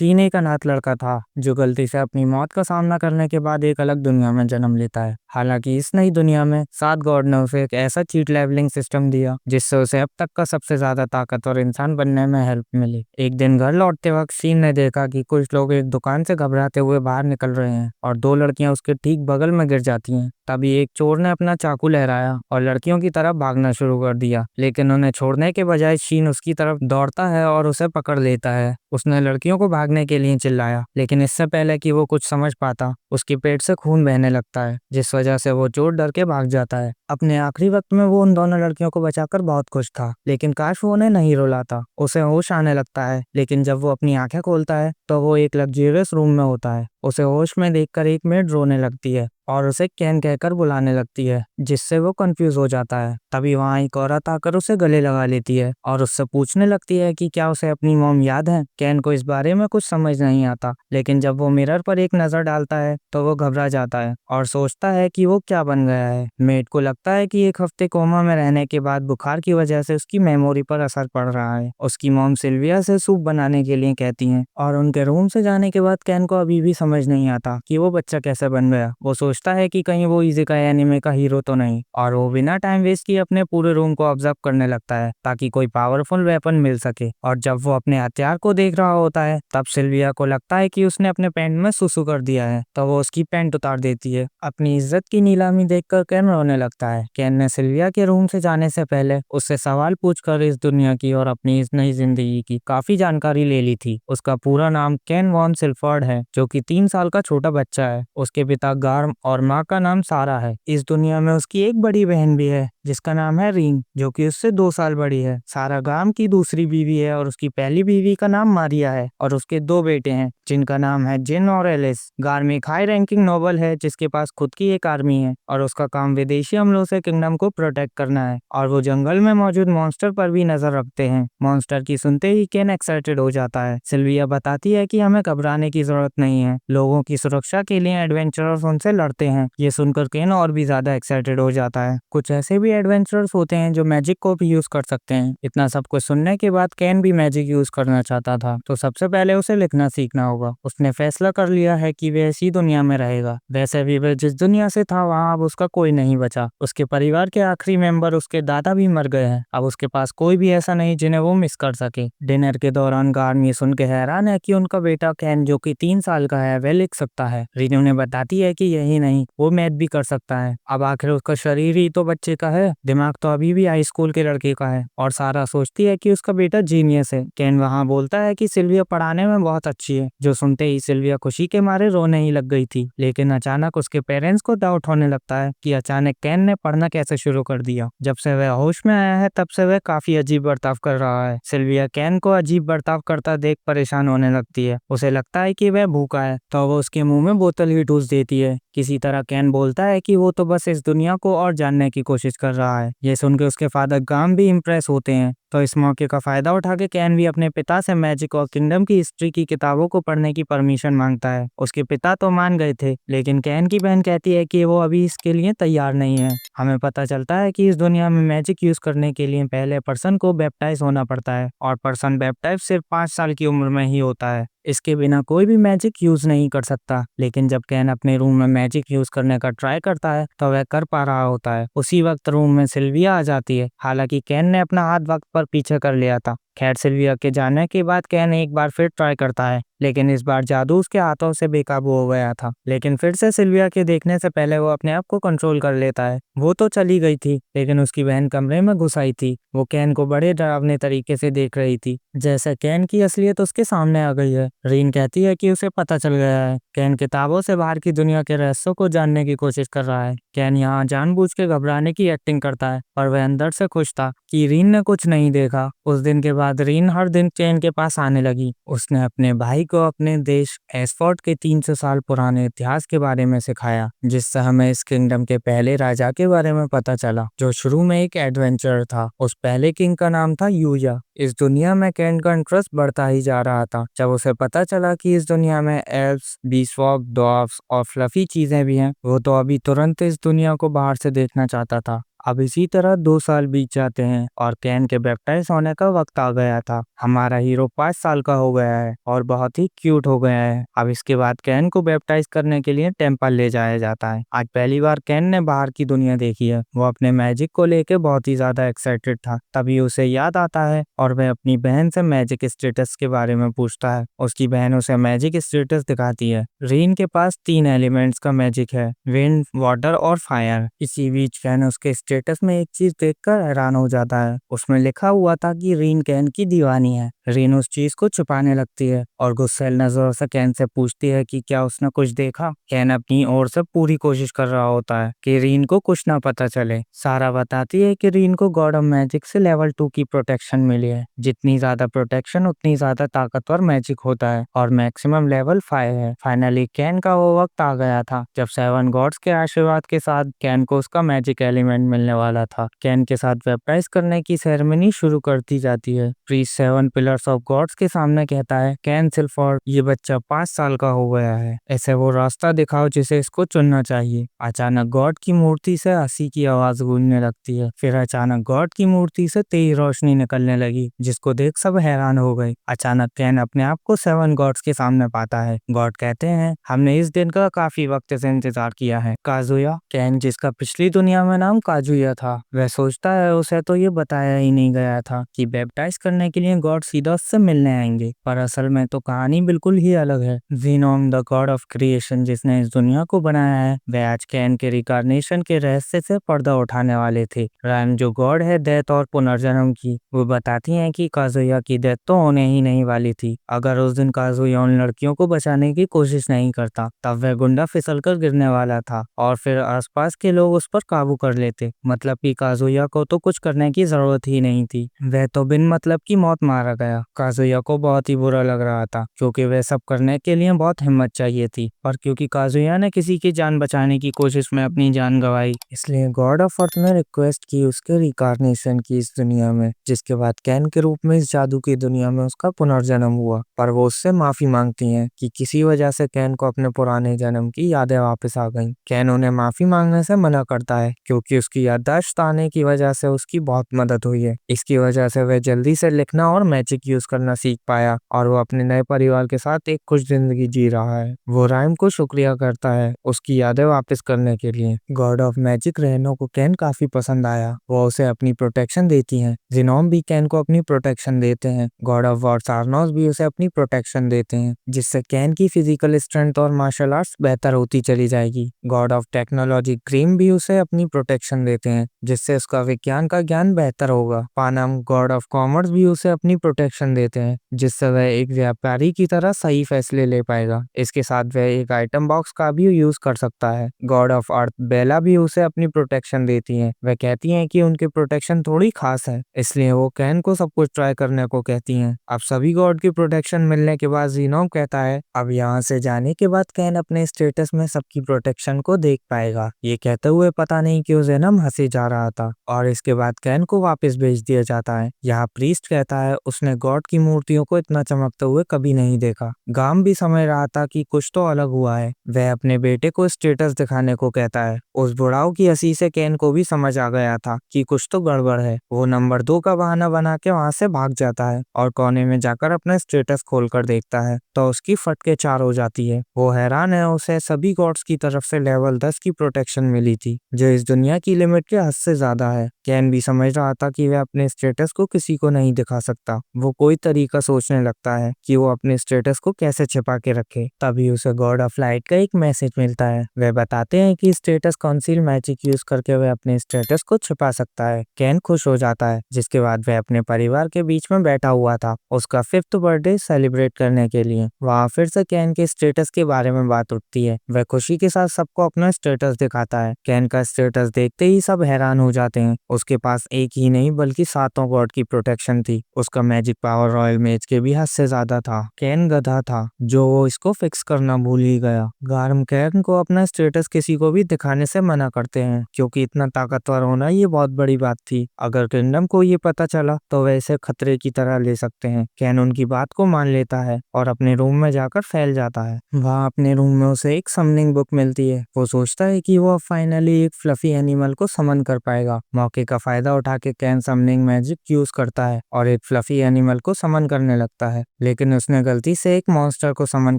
शीन एक अनाथ लड़का था जो गलती से अपनी मौत का सामना करने के बाद एक अलग दुनिया में जन्म लेता है। हालांकि इस नई दुनिया में सात गॉड ने उसे एक ऐसा चीट लेवलिंग सिस्टम दिया जिससे उसे अब तक का सबसे ज्यादा ताकतवर इंसान बनने में हेल्प मिली। एक दिन घर लौटते वक्त शीन ने देखा कि कुछ लोग एक दुकान से घबराते हुए बाहर निकल रहे हैं और दो लड़कियां उसके ठीक बगल में गिर जाती हैं। तभी एक चोर ने अपना चाकू लहराया और लड़कियों की तरफ भागना शुरू कर दिया, लेकिन उन्हें छोड़ने के बजाय शीन उसकी तरफ दौड़ता है और उसे पकड़ लेता है। उसने लड़कियों को भागने के लिए चिल्लाया, लेकिन इससे पहले कि वो कुछ समझ पाता उसके पेट से खून बहने लगता है, जिस वजह से वो चोर डर के भाग जाता है। अपने आखिरी वक्त में वो उन दोनों लड़कियों को बचाकर बहुत खुश था, लेकिन काश वो उन्हें नहीं रुलाता। उसे होश आने लगता है, लेकिन जब वो अपनी आंखें खोलता है तो वो एक लग्जरियस रूम में होता है। उसे होश में देखकर एक मेड रोने लगती है और उसे कैन कहकर बुलाने लगती है, जिससे वो कंफ्यूज हो जाता है। तभी वहाँ एक औरत आकर उसे गले लगा लेती है और उससे पूछने लगती है कि क्या उसे अपनी मॉम याद है। कैन को इस बारे में कुछ समझ नहीं आता, लेकिन जब वो मिरर पर एक नजर डालता है तो वो घबरा जाता है और सोचता है कि वो क्या बन गया है। मेड को लगता है कि एक हफ्ते कोमा में रहने के बाद बुखार की वजह से उसकी मेमोरी पर असर पड़ रहा है। उसकी मॉम सिल्विया से सूप बनाने के लिए कहती है और उनके रूम से जाने के बाद कैन को अभी भी समझ नहीं आता कि वो बच्चा कैसे बन गया। वो सोचता है कि कहीं वो इज़ेकाई एनीमे का हीरो तो नहीं, और वो बिना टाइम वेस्ट किए अपने पूरे रूम को ऑब्जर्व करने लगता है ताकि कोई पावरफुल वेपन मिल सके। और जब वो अपने हथियार को देख रहा होता है तब सिल्विया को लगता है कि उसने अपने पैंट में सुसु कर दिया है, तो वो उसकी पैंट उतार देती है। अपनी इज्जत की नीलामी देखकर कैन रोने लगता है। कैन ने सिल्विया के रूम से जाने से पहले उससे सवाल पूछकर इस दुनिया की और अपनी इस नई जिंदगी की काफी जानकारी ले ली थी। उसका पूरा नाम कैन वॉन सिल्फर्ड है, जो कि 3 साल का छोटा बच्चा है। उसके पिता गार्म और माँ का नाम सारा है। इस दुनिया में उसकी एक बड़ी बहन भी है जिसका नाम है रीन, जो कि उससे 2 साल बड़ी है। सारा गार्म की दूसरी बीवी है और उसकी पहली बीवी का नाम मारिया है, और उसके 2 बेटे हैं जिनका नाम है जिन और एलिस। गार्म एक हाई रैंकिंग नोबल है जिसके पास खुद की एक आर्मी है और उसका काम विदेशी हमलों से किंगडम को प्रोटेक्ट करना है, और वो जंगल में मौजूद मॉन्स्टर पर भी नजर रखते हैं। मॉन्स्टर की सुनते ही केन एक्साइटेड हो जाता है। सिल्विया बताती है कि हमें घबराने की जरूरत नहीं है, लोगों की सुरक्षा के लिए एडवेंचरर्स उनसे लड़ते हैं। ये सुनकर केन और भी ज्यादा एक्साइटेड हो जाता है। कुछ ऐसे भी एडवेंचरर्स होते हैं जो मैजिक को भी यूज कर सकते हैं। इतना सब कुछ सुनने के बाद केन भी मैजिक यूज करना चाहता था, तो सबसे पहले उसे लिखना सीखना होगा। उसने फैसला कर लिया है कि वह इसी दुनिया में रहेगा। वैसे भी वह जिस दुनिया से था वहाँ अब उसका कोई नहीं बचा। उसके परिवार के आखिरी मेंबर उसके दादा भी मर गए हैं। अब उसके पास कोई भी ऐसा नहीं जिन्हें वो मिस कर सके। डिनर के दौरान गार्म ये सुन के हैरान है कि उनका बेटा कैन, जो कि 3 साल का है, वह लिख सकता है। रीन उन्हें बताती है कि यही नहीं, वो मैथ भी कर सकता है। अब आखिर उसका शरीर ही तो बच्चे का है, दिमाग तो अभी भी हाई स्कूल के लड़के का है। और सारा सोचती है कि उसका बेटा जीनियस है। कैन वहाँ बोलता है कि सिल्विया पढ़ाने में बहुत अच्छी है, जो सुनते ही सिल्विया खुशी के मारे रोने ही लग गई थी। लेकिन अचानक उसके पेरेंट्स को डाउट होने लगता है कि अचानक कैन ने पढ़ना कैसे शुरू कर दिया। जब से वह होश में आया है तब से वह काफी अजीब बर्ताव कर रहा है। सिल्विया कैन को अजीब बर्ताव करता देख परेशान होने लगती है। उसे लगता है कि वह भूखा है, तो वो उसके मुंह में बोतल ही ठूस देती है। किसी तरह कैन बोलता है कि वो तो बस इस दुनिया को और जानने की कोशिश कर रहा है। ये सुन के उसके फादर गाम भी इम्प्रेस होते हैं, तो इस मौके का फायदा उठा के कैन भी अपने पिता से मैजिक और किंगडम की हिस्ट्री की किताबों को पढ़ने की परमिशन मांगता है। उसके पिता तो मान गए थे, लेकिन कैन की बहन कहती है कि वो अभी इसके लिए तैयार नहीं है। हमें पता चलता है कि इस दुनिया में मैजिक यूज करने के लिए पहले पर्सन को बैप्टाइज होना पड़ता है, और पर्सन बैप्टाइज सिर्फ 5 साल की उम्र में ही होता है। इसके बिना कोई भी मैजिक यूज नहीं कर सकता। लेकिन जब कैन अपने रूम में मैजिक यूज करने का ट्राई करता है तो वह कर पा रहा होता है। उसी वक्त रूम में सिल्विया आ जाती है। हालांकि कैन ने अपना हाथ वक्त पर पीछे कर लिया था। खैर, सिल्विया के जाने के बाद कैन एक बार फिर ट्राई करता है, लेकिन इस बार जादू उसके हाथों से बेकाबू हो गया था। लेकिन फिर से सिल्विया के देखने से पहले वो अपने आप को कंट्रोल कर लेता है। वो तो चली गई थी, लेकिन उसकी बहन कमरे में घुस आई थी। वो कैन को बड़े डरावने तरीके से देख रही थी, जैसे कैन की असलियत उसके सामने आ गई है। रीन कहती है कि उसे पता चल गया है। कैन किताबों से बाहर की दुनिया के रहस्यों को जानने की कोशिश कर रहा है। कैन यहाँ जानबूझ के घबराने की एक्टिंग करता है, पर वह अंदर से खुश था कि रीन ने कुछ नहीं देखा। उस दिन के बाद रीन हर दिन कैन के पास आने लगी। उसने अपने भाई को अपने देश एस्फोर्ड के 300 साल पुराने इतिहास के बारे में सिखाया, जिससे हमें इस किंगडम के पहले राजा के बारे में पता चला, जो शुरू में एक एडवेंचरर था। उस पहले किंग का नाम था यूया। इस दुनिया में कैन का इंटरेस्ट बढ़ता ही जा रहा था। जब उसे पता चला कि इस दुनिया में एल्व्स, बीस्वॉग, डॉर्फ्स और फ्लफी चीजें भी हैं, वो तो अभी तुरंत इस दुनिया को बाहर से देखना चाहता था। अब इसी तरह 2 साल बीत जाते हैं और कैन के बैप्टाइज होने का वक्त आ गया था। हमारा हीरो 5 साल का हो गया है और बहुत ही क्यूट हो गया है। अब इसके बाद कैन को बैप्टाइज करने के लिए टेम्पल ले जाया जाता है। आज पहली बार कैन ने बाहर की दुनिया देखी है। वो अपने मैजिक को लेके बहुत ही ज्यादा एक्साइटेड था। तभी उसे याद आता है और वह अपनी बहन से मैजिक स्टेटस के बारे में पूछता है। उसकी बहन उसे मैजिक स्टेटस दिखाती है। रेन के पास 3 एलिमेंट्स का मैजिक है, विंड, वाटर और फायर। इसी बीच कैन उसके स्टेटस में एक चीज देखकर हैरान हो जाता है। उसमें लिखा हुआ था कि रेन कैन की दीवानी है। रेन उस चीज को छुपाने लगती है और गुस्सैल नजरों से कैन से पूछती है कि क्या उसने कुछ देखा। कैन अपनी ओर से पूरी कोशिश कर रहा होता है कि रीन को कुछ ना पता चले। सारा बताती है कि रीन को गॉड ऑफ मैजिक से लेवल 2 की प्रोटेक्शन मिली है। जितनी ज्यादा प्रोटेक्शन उतनी ज्यादा ताकतवर मैजिक होता है और मैक्सिमम लेवल 5 है। फाइनली कैन का वो वक्त आ गया था जब 7 गॉड्स के आशीर्वाद के साथ कैन को उसका मैजिक एलिमेंट मिलने वाला था। कैन के साथ वेबटाइज करने की सेरेमनी शुरू कर दी जाती है। प्रीस्ट 7 पिलर्स ऑफ गॉड्स के सामने कहता है, कैन सिल्फोर्ड, ये बच्चा 5 साल का हो गया है। ऐसे वो रास्ता दिखाओ जिसे इसको चुनना चाहिए। अचानक गॉड की मूर्ति से हंसी की आवाज गूंजने लगती है। फिर अचानक गॉड की मूर्ति से तेज रोशनी निकलने लगी, जिसको देख सब हैरान हो गए। अचानक कैन अपने आप को 7 गॉड्स के सामने पाता है। गॉड कहते हैं, हमने इस दिन का काफी वक्त से इंतजार किया है। काजुया, कैन जिसका पिछली दुनिया में नाम काजुया था, वह सोचता है उसे तो ये बताया ही नहीं गया था कि बैप्टाइज करने के लिए गॉड सीधा उससे मिलने आएंगे। पर असल में तो कहानी बिल्कुल ही अलग है। Genome the God of creation जिसने इस दुनिया को बनाया है, वह आज कैन के रिकारनेशन के रहस्य से पर्दा उठाने वाले थे। रैम जो गॉड है डेथ और पुनर्जन्म की, वो बताती हैं कि काजुया की डेथ तो होने ही नहीं वाली थी। अगर उस दिन काजुया उन लड़कियों को बचाने की कोशिश नहीं करता, तब वह गुंडा फिसलकर गिरने वाला था और फिर आसपास के लोग उस पर काबू कर लेते। मतलब कि काजुया को तो कुछ करने की जरूरत ही नहीं थी, वह तो बिन मतलब की मौत मारा गया। काजुया को बहुत ही बुरा लग रहा था क्योंकि वह सब करने के लिए बहुत हिम्मत चाहिए थी, पर क्योंकि काजुया ने किसी की जान बचाने की कोशिश में अपनी जान गंवाई, इसलिए गॉड ऑफ अर्थ ने रिक्वेस्ट की उसके रिकारनेशन की इस दुनिया में, जिसके बाद कैन के रूप में इस जादू की दुनिया में उसका पुनर्जन्म हुआ। पर वो उससे माफी मांगती हैं कि किसी वजह से कैन को अपने पुराने जन्म की यादें वापस आ गईं। कैन उन्हें माफी मांगने से मना करता है क्योंकि उसकी याददाश्त आने की वजह से उसकी बहुत मदद हुई है। इसकी वजह से वह जल्दी से लिखना और मैजिक यूज करना सीख पाया और वो अपने नए परिवार के साथ एक खुश जिंदगी जी रहा है। वो राइम को शुक्रिया करता है उसकी यादें वापस करने के लिए। गॉड ऑफ मैजिक रहनों को कैन काफी पसंद आया। वो उसे अपनी प्रोटेक्शन देती हैं। जिनोम भी कैन को अपनी प्रोटेक्शन देते हैं। गॉड ऑफ वॉर सारनोस भी उसे अपनी प्रोटेक्शन देते हैं, जिससे कैन की फिजिकल स्ट्रेंथ और मार्शल आर्ट्स बेहतर होती चली जाएगी। गॉड ऑफ टेक्नोलॉजी क्रीम भी उसे अपनी प्रोटेक्शन देते हैं, जिससे उसका विज्ञान का ज्ञान बेहतर होगा। पानम, गॉड ऑफ कॉमर्स भी उसे अपनी प्रोटेक्शन देते हैं, जिससे वह एक व्यापारी की तरह सही फैसले ले पाएगा। इसके साथ वह एक आइटम बॉक्स का भी यूज कर सकता है। गॉड ऑफ अर्थ बेला भी उसे अपनी प्रोटेक्शन देती हैं। वह कहती हैं कि उनकी प्रोटेक्शन थोड़ी खास है, इसलिए वो कैन को सब कुछ ट्राई करने को कहती हैं। अब सभी गॉड की प्रोटेक्शन मिलने के बाद जीनोम कहता है, अब यहाँ से जाने के बाद कैन अपने स्टेटस में सबकी प्रोटेक्शन को देख पाएगा। ये कहते हुए पता नहीं क्यों जेनम हंसे जा रहा था और इसके बाद कैन को वापस भेज दिया जाता है। यहाँ प्रीस्ट कहता है उसने गॉड की मूर्तियों को इतना चमकते हुए कभी नहीं देखा। गाम भी समझ रहा था कि कुछ तो अलग हुआ है। वह अपने बेटे को स्टेटस दिखाने को कहता है। उस बुढ़ाऊ की हंसी से कैन को भी समझ आ गया था कि कुछ तो गड़बड़ है। वो नंबर 2 का बहाना बना के वहां से भाग जाता है और कोने में जाकर अपना स्टेटस खोलकर देखता है तो उसकी फटके 4 हो जाती है। वो हैरान है, उसे सभी गॉड्स की तरफ से लेवल 10 की प्रोटेक्शन मिली थी, जो इस दुनिया की लिमिट के हद से ज्यादा है। कैन भी समझ रहा था कि वह अपने स्टेटस को किसी को नहीं दिखा सकता। वो कोई तरीका सोचने लगता है कि वो अपने स्टेटस को कैसे छिपा के रखे। तभी उसे गॉड ऑफ लाइट का एक मैसेज मिलता है। वे बताते हैं कि स्टेटस काउंसिल मैजिक यूज करके वह अपने स्टेटस को छिपा सकता है। कैन खुश हो जाता है, जिसके बाद वह अपने परिवार के बीच में बैठा हुआ था उसका 5th बर्थडे सेलिब्रेट करने के लिए। वहाँ फिर से कैन के स्टेटस के बारे में बात उठती है। वह खुशी के साथ सबको अपना स्टेटस दिखाता है। कैन का स्टेटस देखते ही सब हैरान हो जाते हैं। उसके पास एक ही नहीं बल्कि 7 गॉड की प्रोटेक्शन थी। उसका मैजिक पावर रॉयल मेज के भी हद से ज्यादा था। कैन गधा था जो वो इसको फिक्स करना भूल ही गया। गार्म कैन को अपना स्टेटस किसी को भी दिखाने से मना करते हैं क्योंकि इतना ताकतवर होना ये बहुत बड़ी बात थी। अगर किंगडम को ये पता चला तो वह इसे खतरे की तरह ले सकते हैं। कैन उनकी बात को मान लेता है और अपने रूम में जाकर फैल जाता है। वहाँ अपने रूम में उसे एक समनिंग बुक मिलती है। वो सोचता है कि वो फाइनली एक फ्लफी एनिमल को समन कर पाएगा। मौके का फायदा उठा के कैन समनिंग मैजिक यूज करता है और एक फ्लफी एनिमल को समन करने लगता है, लेकिन उसने गलती से एक मॉन्स्टर को समन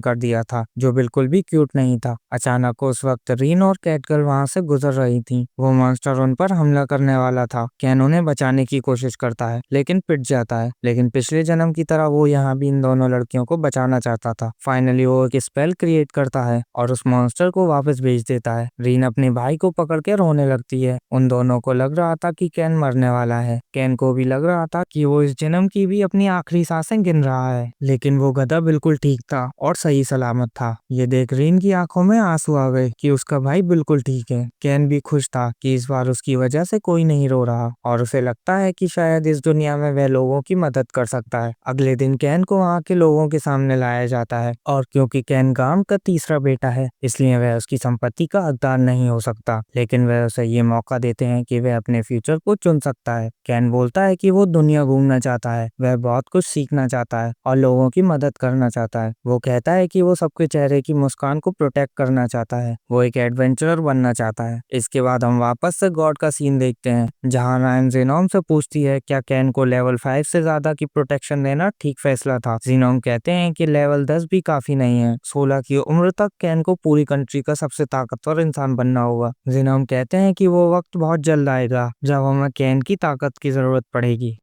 कर दिया था जो बिल्कुल भी क्यूट नहीं था। अचानक उस वक्त रीन और कैटगर्ल वहाँ से गुजर रही थी। वो मॉन्स्टर उन पर हमला करने वाला था। कैन उन्हें बचाने की कोशिश करता है लेकिन पिट जाता है। लेकिन पिछले जन्म की तरह वो यहाँ भी इन दोनों लड़कियों को बचाना चाहता था। फाइनली वो एक स्पेल क्रिएट करता है और उस मॉन्स्टर को वापस भेज देता है। रीन अपने भाई को पकड़ के रोने लगती है। उन दोनों को लग रहा था कि कैन मरने वाला है। कैन को भी लग रहा था कि वो इस जन्म की भी अपनी आखिरी सांसें गिन रहा है, लेकिन वो गधा बिल्कुल ठीक था और सही सलामत था। ये देख रीन की आंखों में आंसू आ गए कि उसका भाई बिल्कुल ठीक है। कैन भी खुश था कि इस बार उसकी वजह से कोई नहीं रो रहा और उसे लगता है कि शायद इस दुनिया में वह लोगों की मदद कर सकता है। अगले दिन कैन को वहाँ के लोगों के सामने लाया जाता है और क्योंकि कैन गांव का तीसरा बेटा है इसलिए वह उसकी संपत्ति का हकदार नहीं हो सकता, लेकिन वह उसे ये मौका देते हैं कि वह अपने फ्यूचर को चुन सकता है। कैन बोलता है कि वो दुनिया घूमना चाहता है, वह बहुत कुछ सीखना चाहता है और लोगों की मदद करना चाहता है। वो कहता है कि वो सबके चेहरे की मुस्कान को प्रोटेक्ट करना चाहता है। वो एक एडवेंचरर बनना चाहता है। इसके बाद हम वापस से गॉड का सीन देखते हैं जहाँ रायन जेनोम से पूछती है क्या कैन को लेवल 5 से ज्यादा की प्रोटेक्शन देना ठीक फैसला था। जेनोम कहते हैं कि लेवल 10 भी काफी नहीं है। 16 की उम्र तक कैन को पूरी कंट्री का सबसे ताकतवर इंसान बनना होगा। जेनोम कहते हैं कि वो वक्त बहुत जल्द आएगा जब हमें कैन की ताकत की जरूरत पड़ेगी।